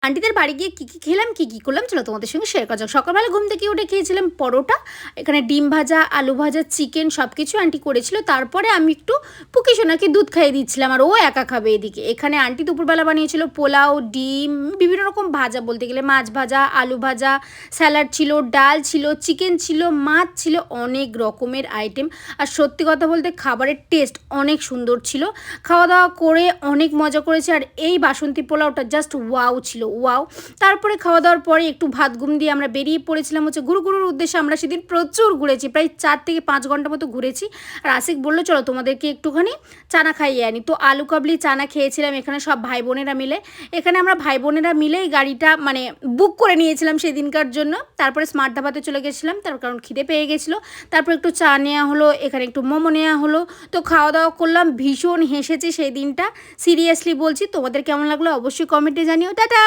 আন্টিদের বাড়ি গিয়ে কী খেলাম, কী করলাম চলো তোমাদের সঙ্গে শেয়ার করা যাক। সকালবেলা ঘুম থেকে উঠে খেয়েছিলাম পরোটা, এখানে ডিম ভাজা, আলু ভাজা, চিকেন সব কিছু আন্টি করেছিল। তারপরে আমি একটু পুকি সোনাকে দুধ খাইয়ে দিচ্ছিলাম, আর ও একা খাবে এদিকে। এখানে আন্টি দুপুরবেলা বানিয়েছিল পোলাও, ডিম, বিভিন্ন রকম ভাজা, বলতে গেলে মাছ ভাজা, আলু ভাজা, স্যালাড ছিল, ডাল ছিল, চিকেন ছিল, মাছ ছিল, অনেক রকমের আইটেম। আর সত্যি কথা বলতে খাবারের টেস্ট অনেক সুন্দর ছিল। খাওয়া দাওয়া করে অনেক মজা করেছে। আর এই বাসন্তী পোলাওটা জাস্ট ওয়াও ছিল, ওয়াও। তারপরে খাওয়া দাওয়ার পরে একটু ভাত ঘুম দিয়ে আমরা বেরিয়ে পড়েছিলাম হচ্ছে গুরুর উদ্দেশ্যে। আমরা সেদিন প্রচুর ঘুরেছি, প্রায় 4 থেকে 5 ঘন্টা মতো ঘুরেছি। আর আশিক বললো চলো তোমাদেরকে একটুখানি চানা খাইয়ে আনি। তো আলু কাবলি চানা খেয়েছিলাম এখানে সব ভাই বোনেরা মিলে। এখানে আমরা ভাই বোনেরা মিলেই গাড়িটা মানে বুক করে নিয়েছিলাম সেদিনকার জন্য। তারপরে স্মার্ট ধাবাতে চলে গেছিলাম, তার কারণ খিদে পেয়ে গেছিলো। তারপর একটু চা নেওয়া হলো, এখানে একটু মোমো নেওয়া হলো। তো খাওয়া দাওয়া করলাম, ভীষণ হেসেছি সেই দিনটা, সিরিয়াসলি বলছি। তোমাদের কেমন লাগলো অবশ্যই কমেন্টে জানিও। টাটা।